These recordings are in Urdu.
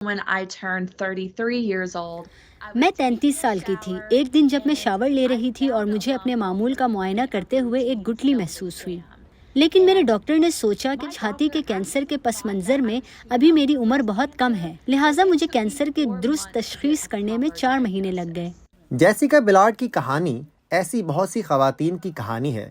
When I turned 33 years old, میں 33 سال کی تھی. ایک دن جب میں شاور لے رہی تھی اور مجھے اپنے معمول کا معائنہ کرتے ہوئے ایک گٹھلی محسوس ہوئی. لیکن میرے ڈاکٹر نے سوچا کہ چھاتی کے کینسر کے پس منظر میں ابھی میری عمر بہت کم ہے، لہٰذا مجھے کینسر کی درست تشخیص کرنے میں 4 مہینے لگ گئے. جیسیکا بلارڈ کی کہانی ایسی بہت سی خواتین کی کہانی ہے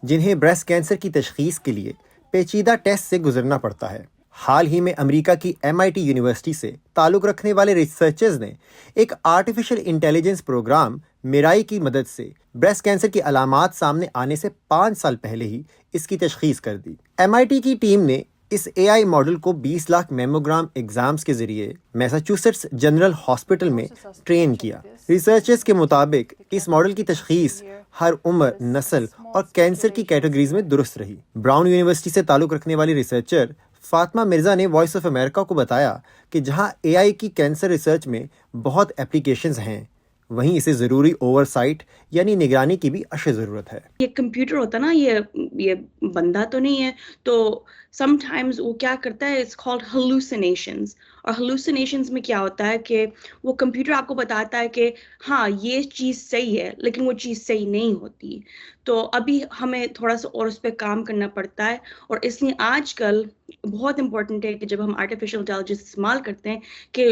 جنہیں بریسٹ کینسر کی تشخیص کے لیے پیچیدہ ٹیسٹ سے گزرنا پڑتا ہے. حال ہی میں امریکہ کی MIT یونیورسٹی سے تعلق رکھنے والے ریسرچرز نے ایک آرٹیفیشل انٹیلیجنس پروگرام میرائی کی مدد سے بریسٹ کینسر کی علامات سامنے آنے سے 5 سال پہلے ہی اس کی تشخیص کر دی. MIT کی ٹیم نے اس AI ماڈل کو 20 لاکھ میموگرام ایگزامز کے ذریعے میساچوسیٹس جنرل ہاسپٹل میں ٹرین کیا. ریسرچرز کے مطابق اس ماڈل کی تشخیص ہر عمر، نسل اور کینسر کی کیٹیگریز میں درست رہی. براؤن یونیورسٹی سے تعلق رکھنے والی ریسرچر فاطمہ مرزا نے وائس آف امریکہ کو بتایا کہ جہاں AI کی کینسر ریسرچ میں بہت اپلیکیشنز ہیں، وہیں اسے ضروری اوور سائٹ یعنی نگرانی کی بھی اشد ضرورت ہے. یہ کمپیوٹر ہوتا نا، یہ بندہ تو نہیں ہے، تو سم ٹائمز وہ کیا کرتا ہے، اٹس کالڈ ہلوسینیشنز. اور ہلوسینیشنز میں کیا ہوتا ہے کہ وہ کمپیوٹر آپ کو بتاتا ہے کہ ہاں یہ چیز صحیح ہے، لیکن وہ چیز صحیح نہیں ہوتی. تو ابھی ہمیں تھوڑا سا اور اس پہ کام کرنا پڑتا ہے، اور اس لیے آج کل بہت امپورٹنٹ ہے کہ جب ہم آرٹیفیشل انٹیلیجنس استعمال کرتے ہیں کہ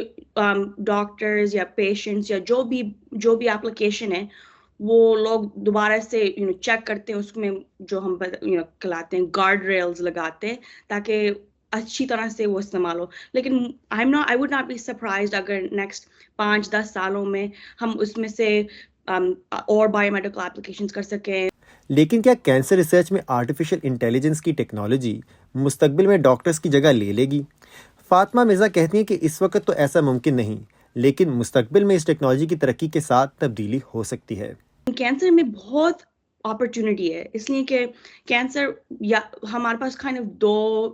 ڈاکٹرز یا پیشنٹس یا جو بھی اپلیکیشن ہے وہ لوگ دوبارہ سے چیک کرتے ہیں، اس میں جو ہم کہلاتے ہیں گارڈ ریلز لگاتے ہیں تاکہ اچھی طرح سے وہ استعمال ہو. لیکن I would not be surprised اگر نیکسٹ 5-10 سالوں میں ہم اس میں سے اور بایو میڈیکل اپلیکیشنز کر سکیں. لیکن کیا کینسر ریسرچ میں آرٹیفیشل انٹیلیجنس کی ٹیکنالوجی مستقبل میں ڈاکٹرز کی جگہ لے گی؟ فاطمہ مرزا کہتی ہیں کہ اس وقت تو ایسا ممکن نہیں، لیکن مستقبل میں اس ٹیکنالوجی کی ترقی کے ساتھ تبدیلی ہو سکتی ہے. کینسر میں بہت اپرچونٹی ہے، اس لیے کہ کینسر یا ہمارے پاس دو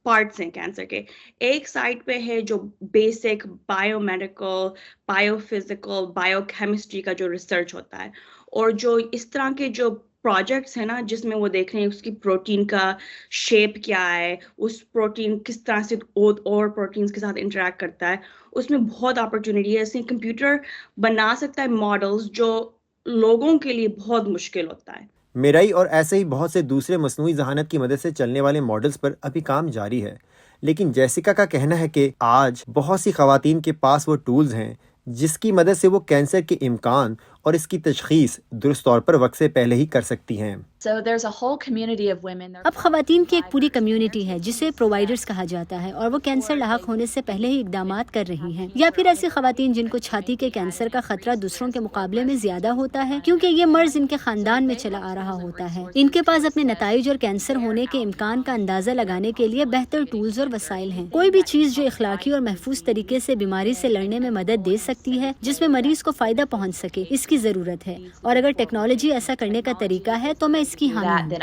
پارٹس ہیں کینسر کے. ایک سائڈ پہ ہے جو basic bio medical, bio physical, bio chemistry کا جو ریسرچ ہوتا ہے، اور جو اس طرح کے جو پروجیکٹس ہیں نا جس میں وہ دیکھ رہے ہیں اس کی پروٹین کا شیپ کیا ہے، اس پروٹین کس طرح سے اور پروٹینز کے ساتھ انٹریکٹ کرتا ہے، اس میں بہت اپرچونٹی ہے. اس لیے کمپیوٹر بنا سکتا ہے ماڈلز جو لوگوں کے لیے بہت مشکل ہوتا ہے. میرائی اور ایسے ہی بہت سے دوسرے مصنوعی ذہانت کی مدد سے چلنے والے ماڈلز پر ابھی کام جاری ہے. لیکن جیسیکا کا کہنا ہے کہ آج بہت سی خواتین کے پاس وہ ٹولز ہیں جس کی مدد سے وہ کینسر کے امکان اور اس کی تشخیص درست طور پر وقت سے پہلے ہی کر سکتی ہیں. So there's a whole community of women. اب خواتین کی ایک پوری کمیونٹی ہے جسے پرووائڈرز کہا جاتا ہے، اور وہ کینسر لاحق ہونے سے پہلے ہی اقدامات کر رہی ہیں. یا پھر ایسی خواتین جن کو چھاتی کے کینسر کا خطرہ دوسروں کے مقابلے میں زیادہ ہوتا ہے کیونکہ یہ مرض ان کے خاندان میں چلا آ رہا ہوتا ہے. ان کے پاس اپنے نتائج اور کینسر ہونے کے امکان کا اندازہ لگانے کے لیے بہتر ٹولز اور وسائل ہیں. کوئی بھی چیز جو اخلاقی اور محفوظ طریقے سے بیماری سے لڑنے میں مدد دے سکتی ہے، جس میں مریض کو فائدہ پہنچ سکے، اس کی ضرورت ہے. اور اگر ٹیکنالوجی ایسا کرنے کا طریقہ ہے تو میں اس کی حامی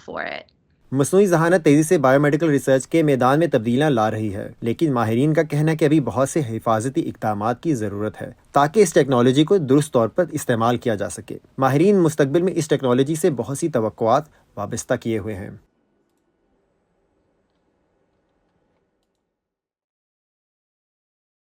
ہوں. مصنوعی ذہانت تیزی سے بایو میڈیکل ریسرچ کے میدان میں تبدیلیاں لا رہی ہے، لیکن ماہرین کا کہنا ہے کہ ابھی بہت سے حفاظتی اقدامات کی ضرورت ہے تاکہ اس ٹیکنالوجی کو درست طور پر استعمال کیا جا سکے. ماہرین مستقبل میں اس ٹیکنالوجی سے بہت سی توقعات وابستہ کیے ہوئے ہیں.